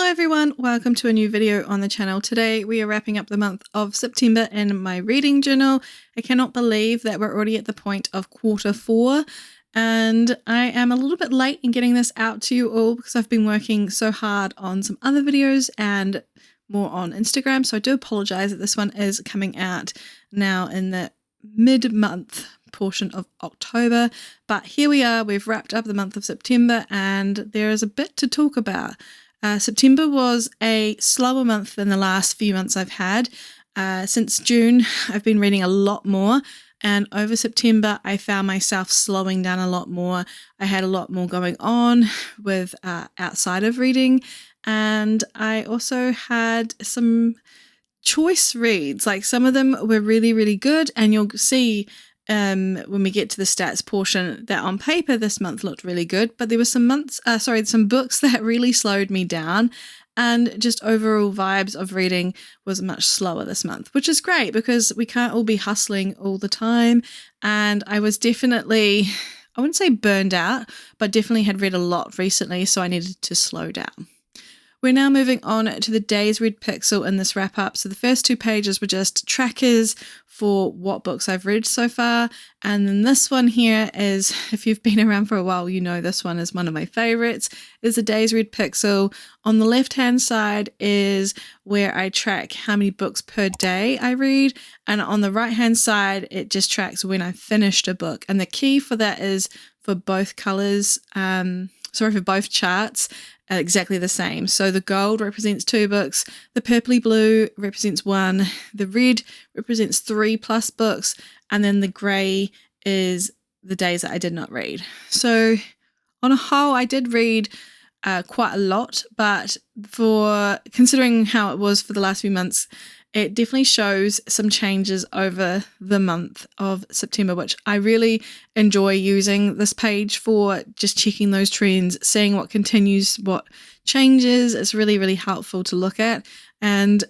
everyone, welcome to a new video on the channel. Today we are wrapping up the month of September in my reading journal. I cannot believe that we're already at the point of Q4 and I am a little bit late in getting this out to you all because I've been working so hard on some other videos and more on Instagram, so I do apologize that this one is coming out now in the mid-month portion of October, but here we are. We've wrapped up the month of September and there is a bit to talk about. September was a slower month than the last few months I've had. Since June, I've been reading a lot more, and over September, I found myself slowing down a lot more. I had a lot more going on with outside of reading, and I also had some choice reads. Like some of them were really, really good, and you'll see when we get to the stats portion that on paper this month looked really good, but there were some books that really slowed me down, and just overall vibes of reading was much slower this month, which is great because we can't all be hustling all the time. And I was definitely, I wouldn't say burned out, but definitely had read a lot recently, so I needed to slow down. We're now moving on to the Days Read Pixel in this wrap up. So the first 2 pages were just trackers for what books I've read so far. And then this one here is, if you've been around for a while, you know this one is one of my favorites, is the Days Read Pixel. On the left-hand side is where I track how many books per day I read. And on the right-hand side, it just tracks when I finished a book. And the key for that is for both colors, for both charts, exactly the same. So the gold represents 2 books, the purpley blue represents 1, the red represents 3+ books, and then the grey is the days that I did not read. So on a whole, I did read quite a lot, but for considering how it was for the last few months, it definitely shows some changes over the month of September, which I really enjoy using this page for, just checking those trends, seeing what continues, what changes. It's really, really helpful to look at. And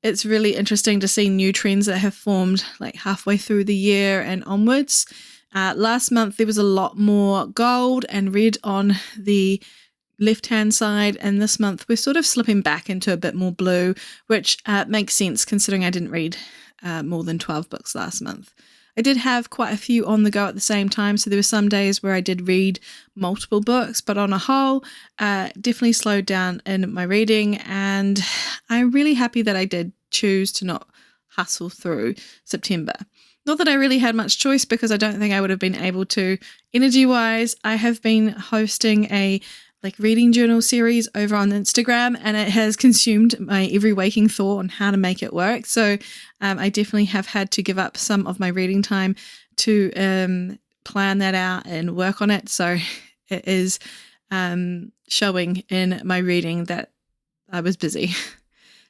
it's really interesting to see new trends that have formed like halfway through the year and onwards. Last month, there was a lot more gold and red on the left-hand side, and this month we're sort of slipping back into a bit more blue, which makes sense considering I didn't read more than 12 books last month. I did have quite a few on the go at the same time, so there were some days where I did read multiple books, but on a whole, definitely slowed down in my reading, and I'm really happy that I did choose to not hustle through September. Not that I really had much choice, because I don't think I would have been able to energy-wise. I have been hosting a reading journal series over on Instagram, and it has consumed my every waking thought on how to make it work. So I definitely have had to give up some of my reading time to plan that out and work on it. So it is showing in my reading that I was busy.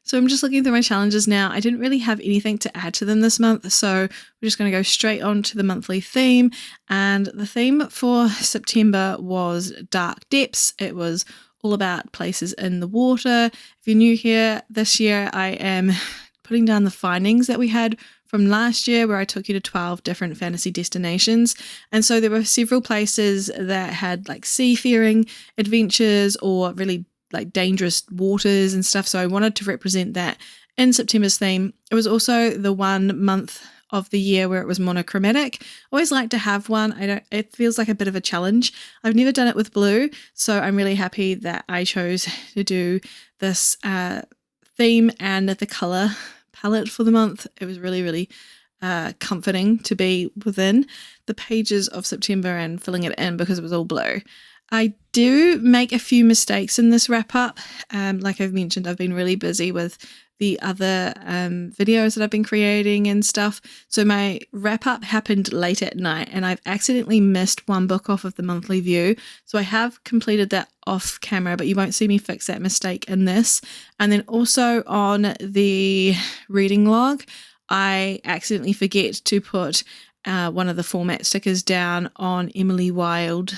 So I'm just looking through my challenges now. I didn't really have anything to add to them this month, so we're just going to go straight on to the monthly theme. And the theme for September was dark depths. It was all about places in the water. If you're new here, this year I am putting down the findings that we had from last year, where I took you to 12 different fantasy destinations. And so there were several places that had seafaring adventures or really dangerous waters and stuff. So I wanted to represent that in September's theme. It was also the 1 month of the year where it was monochromatic. I always like to have one. It feels like a bit of a challenge. I've never done it with blue, so I'm really happy that I chose to do this theme and the color palette for the month. It was really, really comforting to be within the pages of September and filling it in because it was all blue. I do make a few mistakes in this wrap up. Like I've mentioned, I've been really busy with the other videos that I've been creating and stuff. So my wrap up happened late at night and I've accidentally missed 1 book off of the monthly view. So I have completed that off camera, but you won't see me fix that mistake in this. And then also on the reading log, I accidentally forget to put one of the format stickers down on Emily Wilde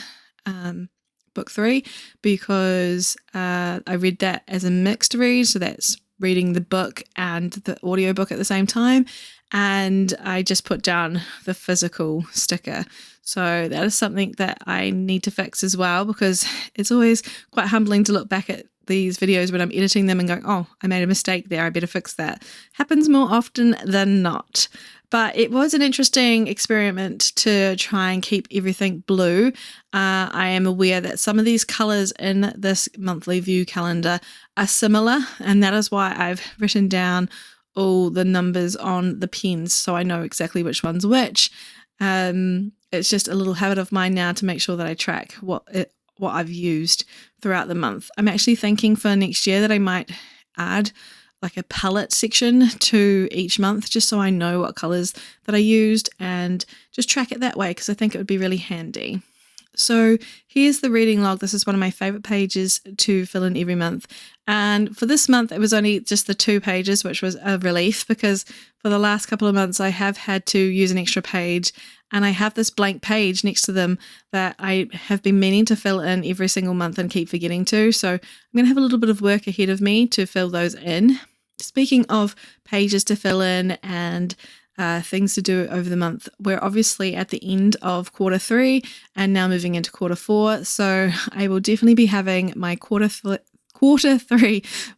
book 3, because I read that as a mixed read, so that's reading the book and the audiobook at the same time, and I just put down the physical sticker. So that is something that I need to fix as well, because it's always quite humbling to look back at these videos when I'm editing them and going, oh, I made a mistake there, I better fix that. Happens more often than not. But it was an interesting experiment to try and keep everything blue. I am aware that some of these colours in this monthly view calendar are similar, and that is why I've written down all the numbers on the pens so I know exactly which one's which. It's just a little habit of mine now to make sure that I track what I've used throughout the month. I'm actually thinking for next year that I might add like a palette section to each month just so I know what colours that I used and just track it that way, because I think it would be really handy. So here's the reading log. This is one of my favourite pages to fill in every month. And for this month, it was only just the 2 pages, which was a relief because for the last couple of months, I have had to use an extra page, and I have this blank page next to them that I have been meaning to fill in every single month and keep forgetting to. So I'm going to have a little bit of work ahead of me to fill those in. Speaking of pages to fill in and things to do over the month, we're obviously at the end of quarter 3 and now moving into quarter 4. So I will definitely be having my quarter 3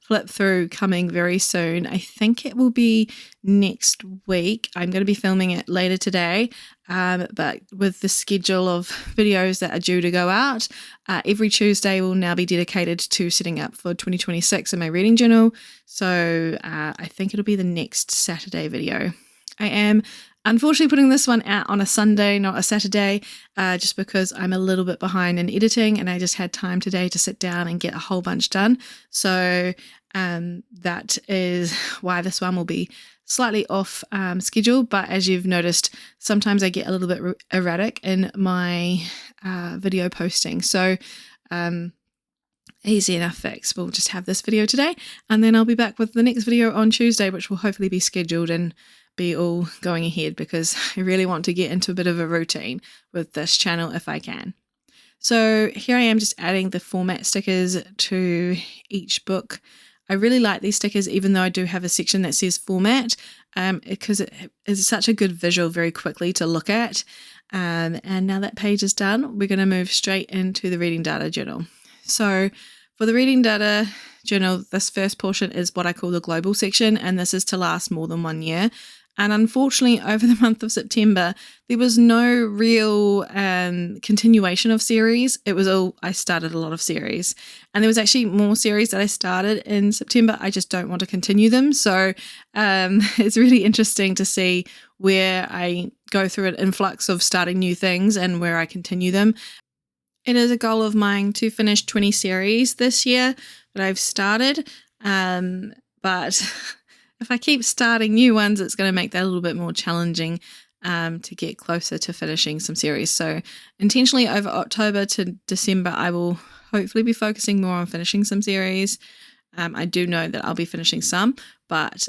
flip through coming very soon. I think it will be next week. I'm going to be filming it later today, but with the schedule of videos that are due to go out, every Tuesday will now be dedicated to setting up for 2026 in my reading journal. So I think it'll be the next Saturday video. I am unfortunately putting this one out on a Sunday, not a Saturday, just because I'm a little bit behind in editing and I just had time today to sit down and get a whole bunch done. So that is why this one will be slightly off schedule. But as you've noticed, sometimes I get a little bit erratic in my video posting. So easy enough fix. We'll just have this video today and then I'll be back with the next video on Tuesday, which will hopefully be scheduled and be all going ahead, because I really want to get into a bit of a routine with this channel if I can. So here I am just adding the format stickers to each book. I really like these stickers, even though I do have a section that says format, because it is such a good visual very quickly to look at. And now that page is done, we're going to move straight into the Reading Data Journal. So for the Reading Data Journal, this first portion is what I call the global section, and this is to last more than 1 year. And unfortunately, over the month of September, there was no real continuation of series. It was all, I started a lot of series. And there was actually more series that I started in September. I just don't want to continue them. So it's really interesting to see where I go through an influx of starting new things and where I continue them. It is a goal of mine to finish 20 series this year that I've started. But if I keep starting new ones, it's going to make that a little bit more challenging to get closer to finishing some series. So intentionally over October to December, I will hopefully be focusing more on finishing some series. I do know that I'll be finishing some, but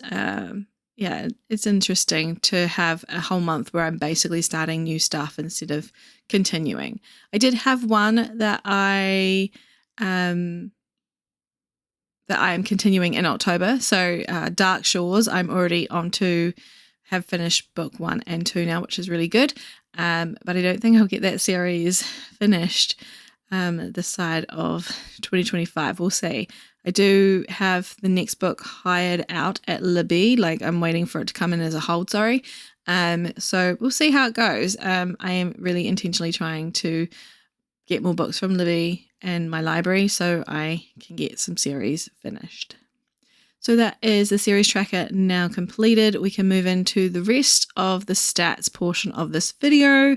yeah, it's interesting to have a whole month where I'm basically starting new stuff instead of continuing. I did have one that I am continuing in October. So Dark Shores, I'm already on to have finished book 1 and 2 now, which is really good. But I don't think I'll get that series finished this side of 2025. We'll see. I do have the next book hired out at Libby. Like, I'm waiting for it to come in as a hold, sorry. So we'll see how it goes. I am really intentionally trying to get more books from Libby and my library so I can get some series finished. So that is the series tracker now completed. We can move into the rest of the stats portion of this video,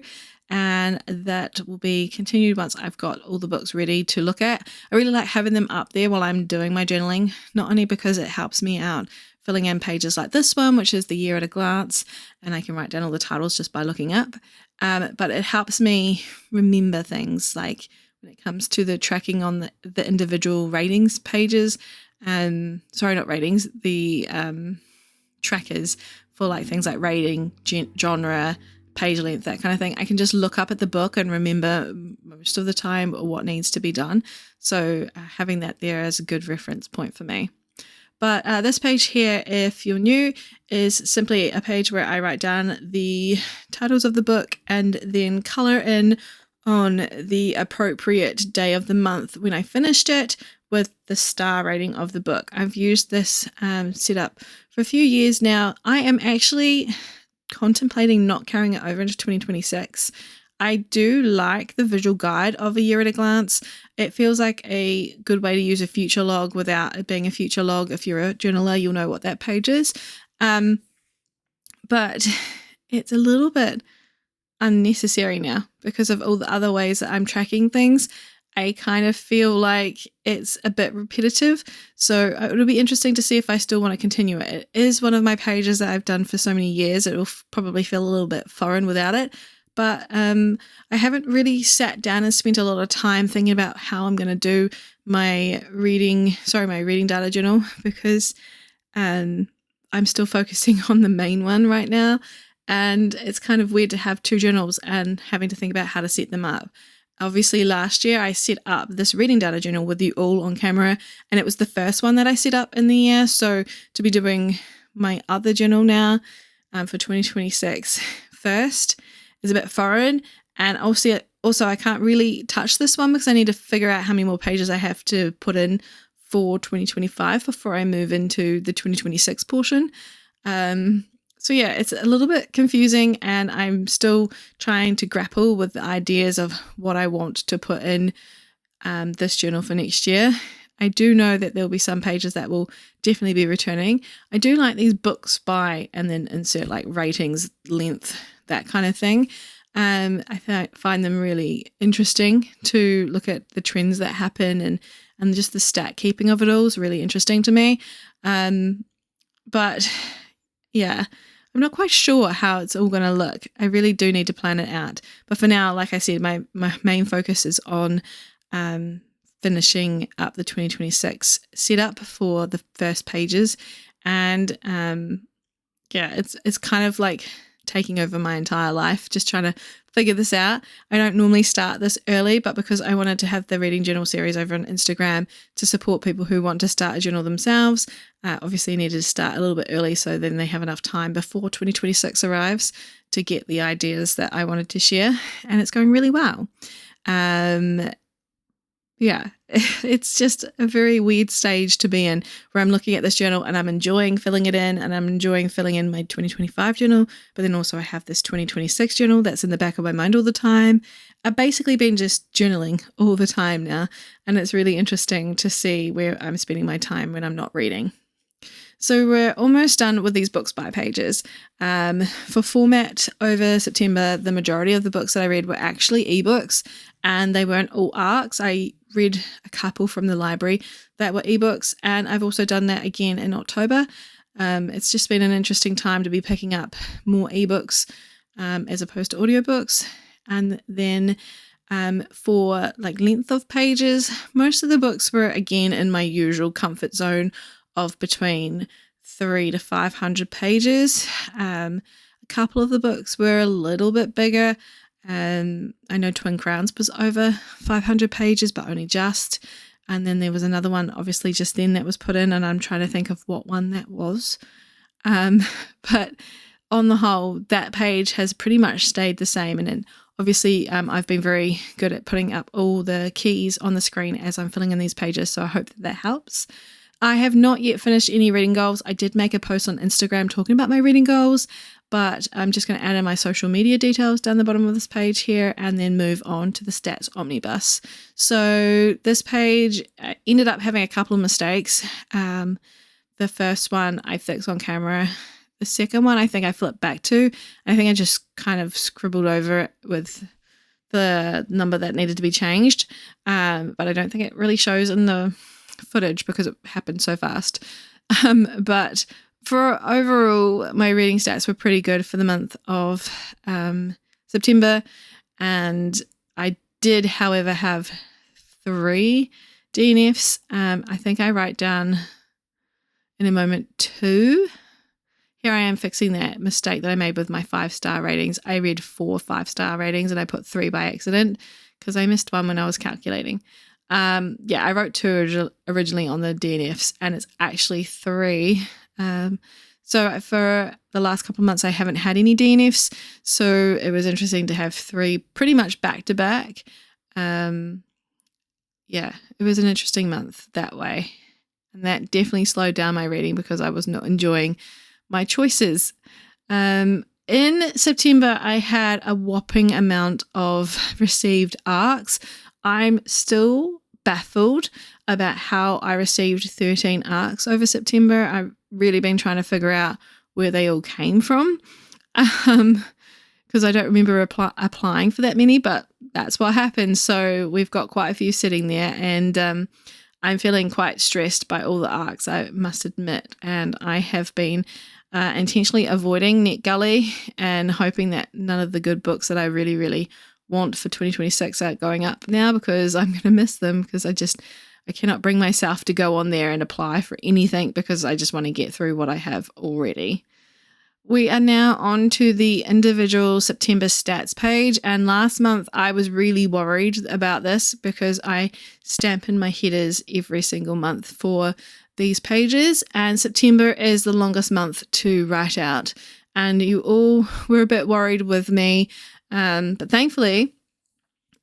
and that will be continued once I've got all the books ready to look at. I really like having them up there while I'm doing my journaling, not only because it helps me out filling in pages like this one, which is the year at a glance, and I can write down all the titles just by looking up, but it helps me remember things like when it comes to the tracking on the individual ratings pages, sorry, not ratings, the trackers for like things like rating, genre, page length, that kind of thing. I can just look up at the book and remember most of the time what needs to be done. So having that there is a good reference point for me. But this page here, if you're new, is simply a page where I write down the titles of the book and then colour in on the appropriate day of the month when I finished it, with the star rating of the book. I've used this setup for a few years now. I am actually contemplating not carrying it over into 2026. I do like the visual guide of A Year at a Glance. It feels like a good way to use a future log without it being a future log. If you're a journaler, you'll know what that page is. But it's a little bit unnecessary now because of all the other ways that I'm tracking things. I kind of feel like it's a bit repetitive. So it'll be interesting to see if I still want to continue it. It is one of my pages that I've done for so many years. It'll probably feel a little bit foreign without it. But I haven't really sat down and spent a lot of time thinking about how I'm going to do my reading data journal, because I'm still focusing on the main one right now. And it's kind of weird to have two journals and having to think about how to set them up. Obviously, last year I set up this reading data journal with you all on camera, and it was the first one that I set up in the year. So to be doing my other journal now for 2026 first is a bit foreign. And also I can't really touch this one because I need to figure out how many more pages I have to put in for 2025 before I move into the 2026 portion. So yeah, it's a little bit confusing, and I'm still trying to grapple with the ideas of what I want to put in this journal for next year. I do know that there'll be some pages that will definitely be returning. I do like these books by and then insert like ratings, length, that kind of thing. I find them really interesting to look at the trends that happen, and just the stat keeping of it all is really interesting to me. But yeah, I'm not quite sure how it's all going to look. I really do need to plan it out. But for now, like I said, my main focus is on finishing up the 2026 setup for the first pages. And yeah, it's kind of like taking over my entire life, just trying to figure this out. I don't normally start this early, but because I wanted to have the reading journal series over on Instagram to support people who want to start a journal themselves, obviously needed to start a little bit early so then they have enough time before 2026 arrives to get the ideas that I wanted to share, and it's going really well. Yeah, it's just a very weird stage to be in where I'm looking at this journal and I'm enjoying filling it in, and I'm enjoying filling in my 2025 journal, but then also I have this 2026 journal that's in the back of my mind all the time. I've basically been just journaling all the time now, and it's really interesting to see where I'm spending my time when I'm not reading. So we're almost done with these books by pages. For format over September, the majority of the books that I read were actually ebooks, and they weren't all ARCs. I read a couple from the library that were ebooks, and I've also done that again in October. It's just been an interesting time to be picking up more ebooks as opposed to audiobooks. And then for like length of pages, most of the books were again in my usual comfort zone of between 300 to 500 pages. A couple of the books were a little bit bigger. I know Twin Crowns was over 500 pages, but only just. And then there was another one, obviously, just then that was put in, and I'm trying to think of what one that was. But on the whole, that page has pretty much stayed the same. And then obviously, I've been very good at putting up all the keys on the screen as I'm filling in these pages, so I hope that helps. I have not yet finished any reading goals. I did make a post on Instagram talking about my reading goals, but I'm just going to add in my social media details down the bottom of this page here and then move on to the stats omnibus. So this page ended up having a couple of mistakes. The first one I fixed on camera. The second one I think I flipped back to. I think I just kind of scribbled over it with the number that needed to be changed, but I don't think it really shows in the footage because it happened so fast. But for overall, my reading stats were pretty good for the month of September, and I did, however, have 3 DNFs. I think I write down in a moment 2. Here I am fixing that mistake that I made with my 5-star ratings. I read 4 5-star ratings and I put 3 by accident because I missed one when I was calculating. Yeah, I wrote 2 originally on the DNFs, and it's actually 3. So for the last couple of months, I haven't had any DNFs. So it was interesting to have 3 pretty much back to back. Yeah, yeah, it was an interesting month that way. And that definitely slowed down my reading because I was not enjoying my choices. In September, I had a whopping amount of received arcs. I'm still baffled about how I received 13 arcs over September. I've really been trying to figure out where they all came from, because I don't remember applying for that many, but that's what happened. So we've got quite a few sitting there, and I'm feeling quite stressed by all the arcs, I must admit, and I have been intentionally avoiding NetGully and hoping that none of the good books that I really, really want for 2026 are going up now, because I'm going to miss them, because I cannot bring myself to go on there and apply for anything, because I just want to get through what I have already. We are now on to the individual September stats page, and last month I was really worried about this because I stamp in my headers every single month for these pages, and September is the longest month to write out, and you all were a bit worried with me, but thankfully,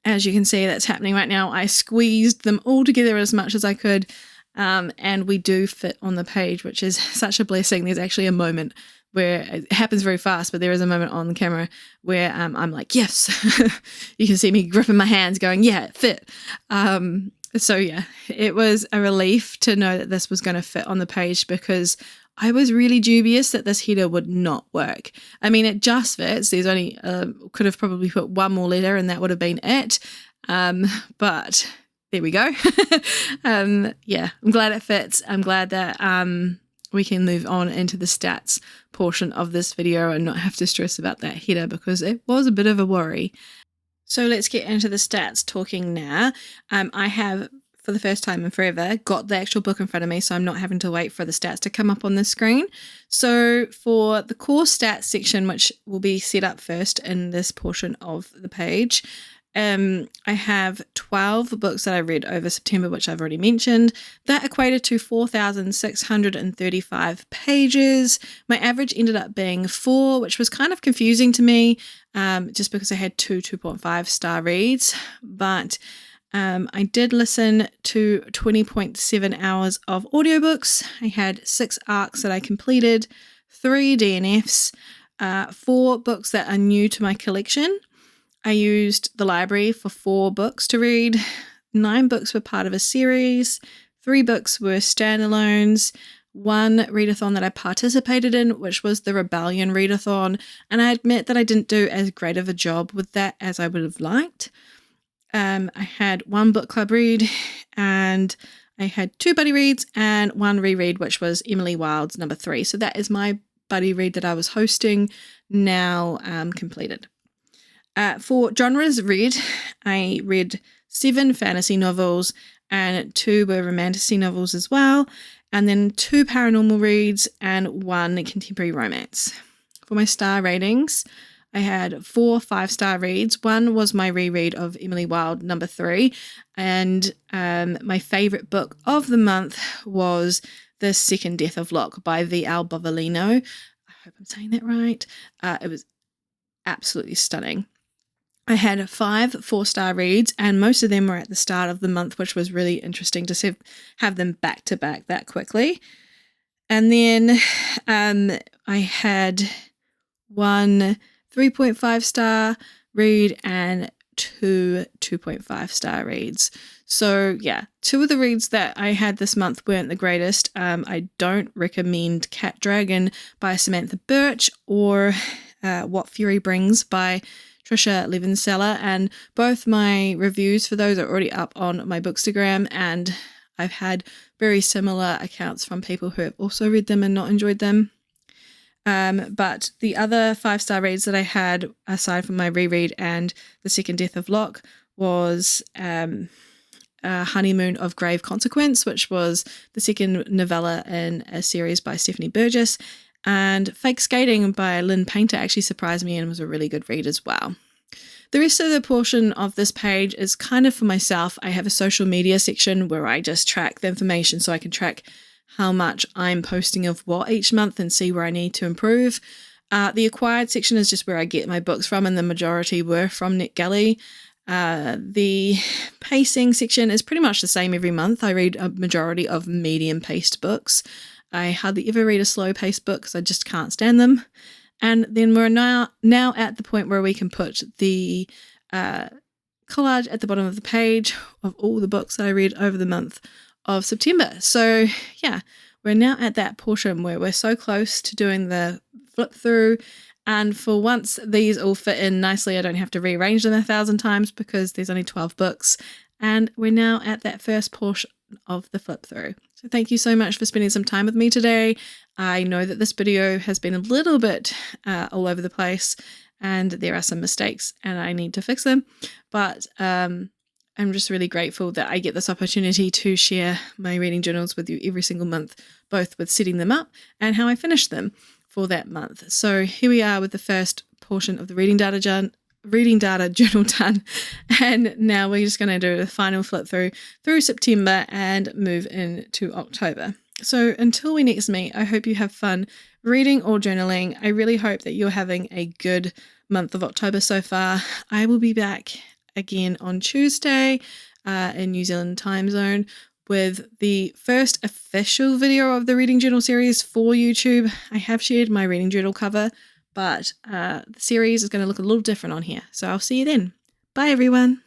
as you can see, that's happening right now. I squeezed them all together as much as I could, and we do fit on the page, which is such a blessing. There's actually a moment where it happens very fast, but there is a moment on the camera where I'm like, yes. You can see me gripping my hands going, yeah, it fit. So yeah, it was a relief to know that this was going to fit on the page, because I was really dubious that this header would not work. I mean, it just fits. There's only, could have probably put one more letter and that would have been it. But there we go. Yeah, I'm glad it fits. I'm glad that we can move on into the stats portion of this video and not have to stress about that header, because it was a bit of a worry. So let's get into the stats talking now. I have, for the first time in forever, got the actual book in front of me, so I'm not having to wait for the stats to come up on the screen. So for the core stats section, which will be set up first in this portion of the page, I have 12 books that I read over September, which I've already mentioned. That equated to 4,635 pages. My average ended up being 4, which was kind of confusing to me, just because I had 2.5 star reads. But I did listen to 20.7 hours of audiobooks. I had 6 arcs that I completed, 3 DNFs, 4 books that are new to my collection. I used the library for 4 books to read. 9 books were part of a series. 3 books were standalones. 1 readathon that I participated in, which was the Rebellion readathon, and I admit that I didn't do as great of a job with that as I would have liked. I had 1 book club read, and I had 2 buddy reads and 1 reread, which was Emily Wilde's number 3. So that is my buddy read that I was hosting, now completed. For genres read, I read 7 fantasy novels and 2 were romantasy novels as well, and then 2 paranormal reads and 1 contemporary romance. For my star ratings, I had 4 5-star reads. 1 was my reread of Emily Wilde, number 3, and my favourite book of the month was The Second Death of Locke by V.L. Bovalino. I hope I'm saying that right. It was absolutely stunning. I had 5 4-star reads, and most of them were at the start of the month, which was really interesting to have them back to back that quickly. And then I had 1 3.5-star read and 2 2.5-star reads. So yeah, 2 of the reads that I had this month weren't the greatest. I don't recommend Cat Dragon by Samantha Birch or What Fury Brings by 𝓤𝓼 𝓤𝓼, and both my reviews for those are already up on my Bookstagram, and I've had very similar accounts from people who have also read them and not enjoyed them. But the other 5-star reads that I had, aside from my reread and The Second Death of Locke, was Honeymoon of Grave Consequence, which was the second novella in a series by Stephanie Burgess, and Fake Skating by Lynn Painter actually surprised me and was a really good read as well. The rest of the portion of this page is kind of for myself. I have a social media section where I just track the information so I can track how much I'm posting of what each month and see where I need to improve. The acquired section is just where I get my books from, and the majority were from NetGully. The pacing section is pretty much the same every month. I read a majority of medium-paced books. I hardly ever read a slow-paced book because I just can't stand them. And then we're now at the point where we can put the collage at the bottom of the page of all the books that I read over the month of September. So yeah, we're now at that portion where we're so close to doing the flip through. And for once, these all fit in nicely. I don't have to rearrange them 1,000 times because there's only 12 books. And we're now at that first portion of the flip through. So thank you so much for spending some time with me today. I know that this video has been a little bit all over the place and there are some mistakes and I need to fix them. But I'm just really grateful that I get this opportunity to share my reading journals with you every single month, both with setting them up and how I finish them for that month. So here we are with the first portion of the reading data journal done, and now we're just going to do the final flip through September and move into October. So until we next meet, I hope you have fun reading or journaling. I really hope that you're having a good month of October so far. I will be back again on Tuesday in New Zealand time zone with the first official video of the reading journal series for YouTube. I have shared my reading journal cover, but the series is going to look a little different on here. So I'll see you then. Bye everyone.